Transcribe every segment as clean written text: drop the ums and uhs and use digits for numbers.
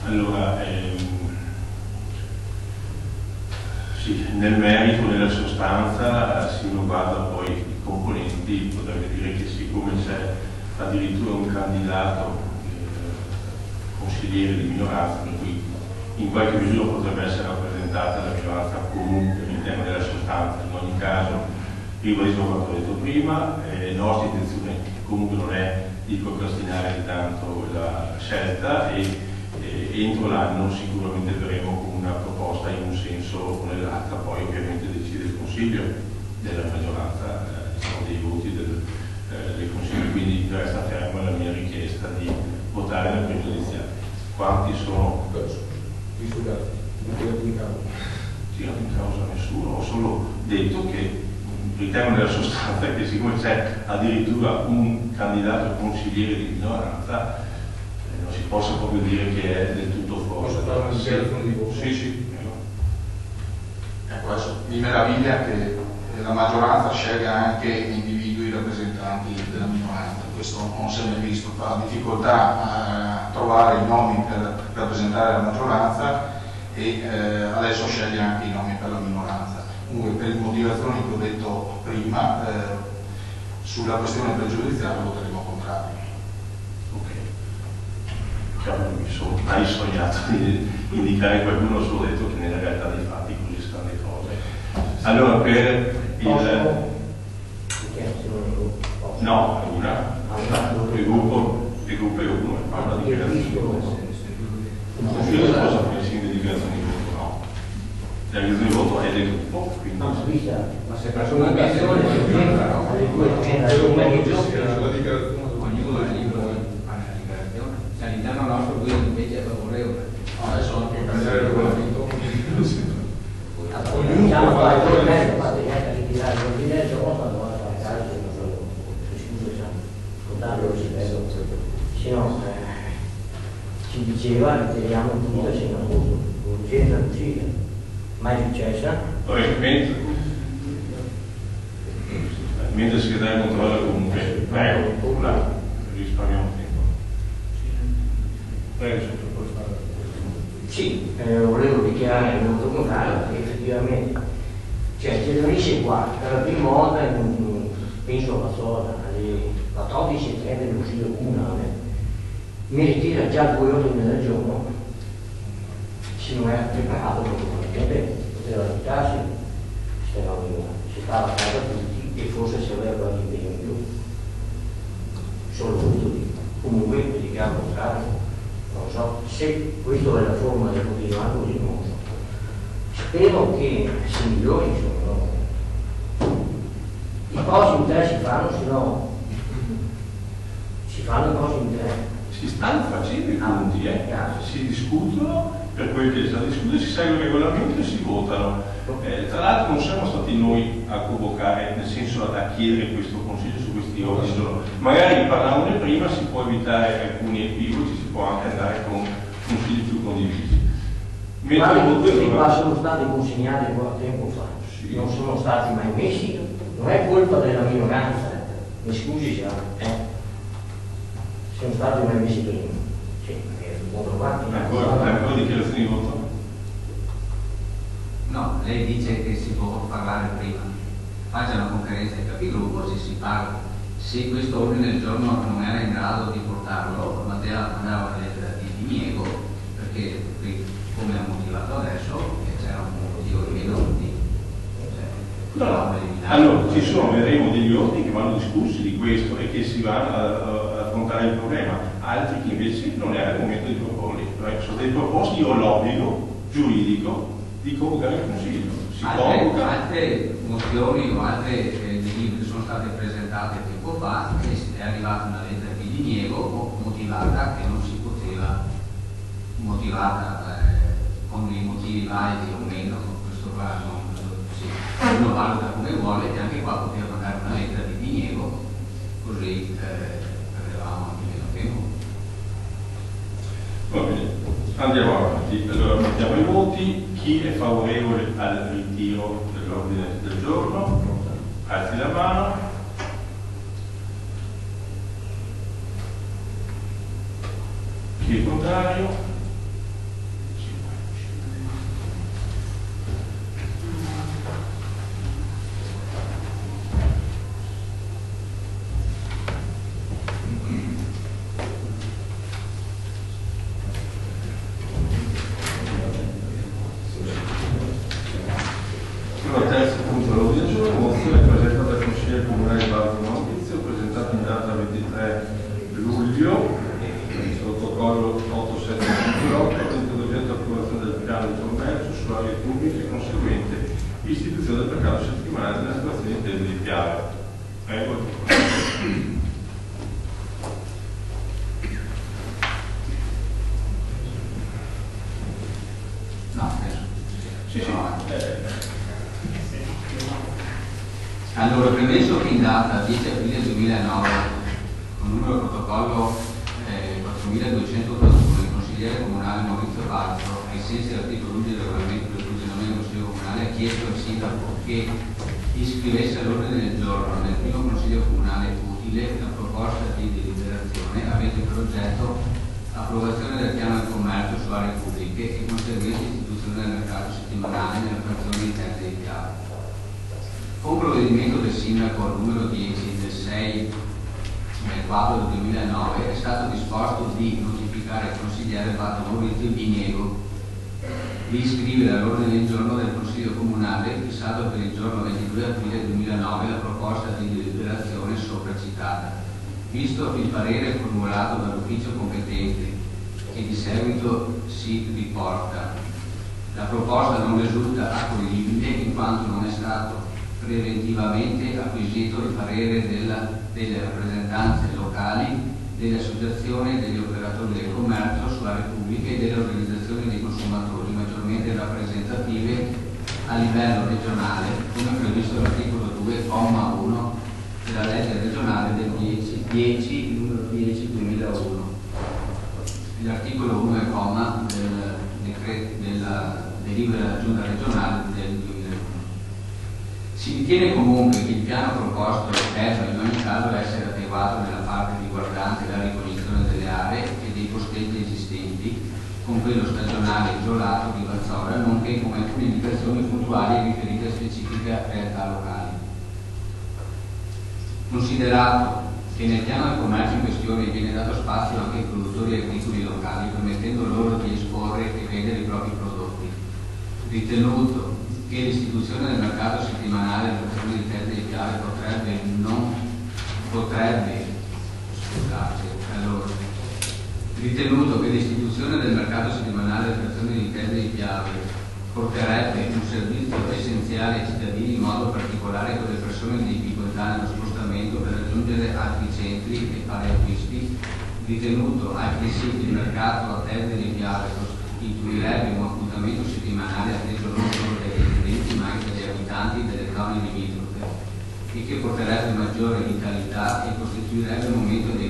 Allora, sì, nel merito, nella sostanza, se uno guarda poi i componenti, potrebbe dire che siccome c'è addirittura un candidato consigliere di minoranza, per cui in qualche misura potrebbe essere rappresentata la minoranza comunque all'interno della sostanza. In ogni caso, ribadisco quanto ho detto prima, la nostra intenzione comunque non è di procrastinare di tanto la scelta e entro l'anno sicuramente verremo con una proposta in un senso o nell'altro, poi ovviamente decide il Consiglio della maggioranza dei voti del Consiglio, quindi resta ferma la mia richiesta di votare la pregiudiziale. Quanti sono? Non tirato in causa nessuno, ho solo detto che ritengo nella sostanza che siccome c'è addirittura un candidato consigliere di minoranza non si possa proprio dire che è del tutto fuori. Posso fare una dichiarazione di voto? Sì. Ecco, adesso mi meraviglia che la maggioranza scelga anche individui rappresentanti della minoranza, questo non si è mai visto, fa difficoltà a trovare i nomi per rappresentare la maggioranza e adesso sceglie anche i nomi per la minoranza. Comunque per le motivazioni che ho detto prima, sulla questione pregiudiziale voteremo contrario. Non mi sono mai sognato di indicare qualcuno, solo detto che nella realtà dei fatti così stanno le cose. Allora per il... No, è una. Il gruppo è uno, fa una dichiarazione di voto. Io non posso fare simili dichiarazioni di voto, no. La dichiarazione di voto è del gruppo, quindi... Ma se personalmente non ognuno è libero di fare la dichiarazione. Se all'interno nostro lui invece è favorevole. Adesso anche cambiare il regolamento. Diciamo fare il mezzo, fate neanche ritirare l'ordine del giorno quando vanno a fare caso, scusa, contarlo lo ripeto, se no ci diceva ritiriamo tutto se non avuto urgenza così, mai successa. Mentre il segretario controlla comunque, prego, là, risparmiamo tempo. Prego, se puoi fare. Sì, volevo dichiarare il voto contrario perché effettivamente cioè si riunisce qua per la prima volta penso passò alle 14:30 del Consiglio Comunale, mi ritira già 2 ordini del giorno, se non era preparato probabilmente poteva ritirarsi, si stava a casa tutti e forse si aveva qualche impegno in più, solo questo dico. Comunque mi dichiaro contrario. Non so se questa è la forma di continuare così, non lo so. Spero che si migliori, i prossimi 3 si fanno, se no si fanno i prossimi 3. Si stanno facendo i punti, si discutono per quel che si discute, si segue il regolamento e si votano. Tra l'altro non siamo stati noi a convocare, nel senso a chiedere questo consiglio su questi ordini, magari parlandone prima si può evitare alcuni equivoci, si può anche andare con consigli più condivisi. Ma questi qua sono stati consegnati qualche tempo fa, sì. Non sono stati mai messi, non è colpa della minoranza, mi scusi sono stati mai messi prima, sì, perché buono avanti. Ancora dichiarazioni di voto? No, lei dice che si può parlare prima, faccia una conferenza di capigruppo, se si parla. Se questo ordine del giorno non era in grado di portarlo, mandava una lettera di diniego, perché come ha motivato adesso, c'era un motivo che non di. Allora, ci sono, vedremo degli ordini che vanno discussi di questo e che si vanno ad affrontare il problema, altri che invece non era il momento di proporli. Sono stati proposti, io ho l'obbligo giuridico di convocare il Consiglio. Altre mozioni o altre delibere sono state presentate tempo fa e è arrivata una lettera di diniego motivata che non si poteva, motivata con i motivi validi o meno, questo qua uno valuta come vuole, e anche qua poteva mandare una lettera di diniego, così avevamo anche meno tempo. Va bene, andiamo avanti. Allora mettiamo i voti. Chi è favorevole al ritiro dell'ordine del giorno? Alzi la mano. Chi è contrario? protocollo 8758, introdurre l'approvazione del piano di commercio su aree pubbliche e conseguente istituzione del mercato settimanale della situazione in termini di piave. Prego. Allora, premesso che in data 10 aprile 2009, con numero protocollo 4281, il consigliere comunale Maurizio Balzo, ai sensi dell'articolo 11 del regolamento del funzionamento del Consiglio Comunale, ha chiesto al sindaco che iscrivesse all'ordine del giorno nel primo Consiglio Comunale utile la proposta di deliberazione avente per oggetto approvazione del piano di commercio su aree pubbliche e conseguente istituzione del mercato settimanale nella frazione interna dei piani. Con provvedimento del sindaco numero 10 del 6 del 4 del 2009 è stato disposto di notificare al consigliere Fatto Maurizio Diniego di iscrivere all'ordine del giorno del Consiglio Comunale fissato per il giorno 22 aprile 2009 la proposta di deliberazione sopra citata. Visto il parere formulato dall'ufficio competente che di seguito si riporta, la proposta non risulta accoglibile in quanto non è stato preventivamente acquisito il parere delle rappresentanze locali, delle associazioni, degli operatori del commercio su aree pubbliche e delle organizzazioni dei consumatori maggiormente rappresentative a livello regionale, come previsto dall'articolo 2, comma 1 della legge regionale del 10 numero 10 2001. L'articolo 1 è comma della delibera della Giunta regionale del 2001. Si ritiene comunque che il piano proposto debba in ogni caso essere adeguato nella parte riguardante la ricognizione delle aree e dei posteggi esistenti con quello stagionale isolato di Vazzora, nonché con alcune indicazioni puntuali riferite a specifiche realtà locali. Considerato che nel piano del commercio in questione viene dato spazio anche ai produttori agricoli locali, permettendo loro di esporre e vendere i propri prodotti, ritenuto che l'istituzione del mercato settimanale della frazione di Terre dei Piave ritenuto che l'istituzione del mercato settimanale della frazione di Terre dei Piave porterebbe un servizio essenziale ai cittadini, in modo particolare con le persone in difficoltà nello spostamento per raggiungere altri centri e fare acquisti, ritenuto altresì che il mercato a Terre dei Piave costituirebbe un appuntamento settimanale atteso non solo dai residenti ma anche dagli abitanti delle zone limitrofe e che porterebbe maggiore vitalità e costituirebbe un momento di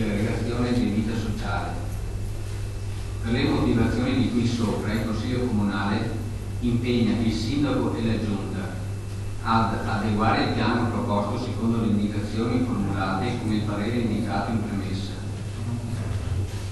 aggregazione e di vita sociale. Per le motivazioni di cui sopra, il Consiglio Comunale impegna il Sindaco e la Giunta ad adeguare il piano proposto secondo le indicazioni formulate come il parere indicato in premessa,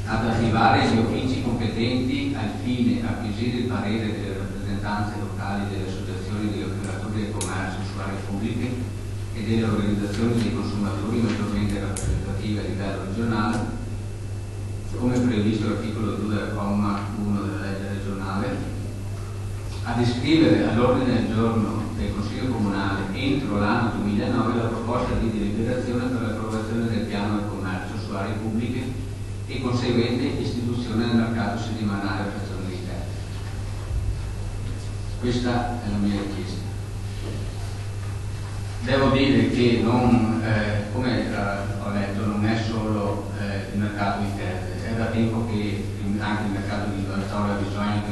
ad attivare gli uffici competenti al fine di acquisire il parere delle rappresentanze locali, delle associazioni degli operatori del commercio su aree pubbliche e delle organizzazioni dei consumatori maggiormente rappresentative a livello regionale, come previsto l'articolo 2, comma 1 della legge regionale, ad iscrivere all'ordine del giorno del Consiglio Comunale entro l'anno 2009 la proposta di deliberazione per l'approvazione del piano del commercio su aree pubbliche e conseguente istituzione del mercato settimanale a frazione di Terre. Questa è la mia richiesta. Devo dire che come ho letto, non è solo il mercato di Terre, è da tempo che anche il mercato di Vazzora ha bisogno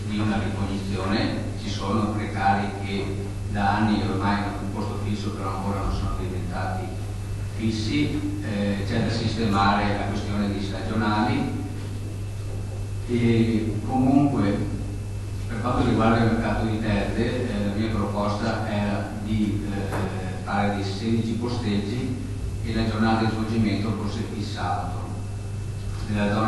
di una ricognizione. Ci sono precari che da anni ormai hanno un posto fisso, però ancora non sono diventati fissi. C'è da sistemare la questione dei stagionali e comunque per quanto riguarda il mercato di Terre la mia proposta era di fare dei 16 posteggi e la giornata di svolgimento fosse il sabato nella zona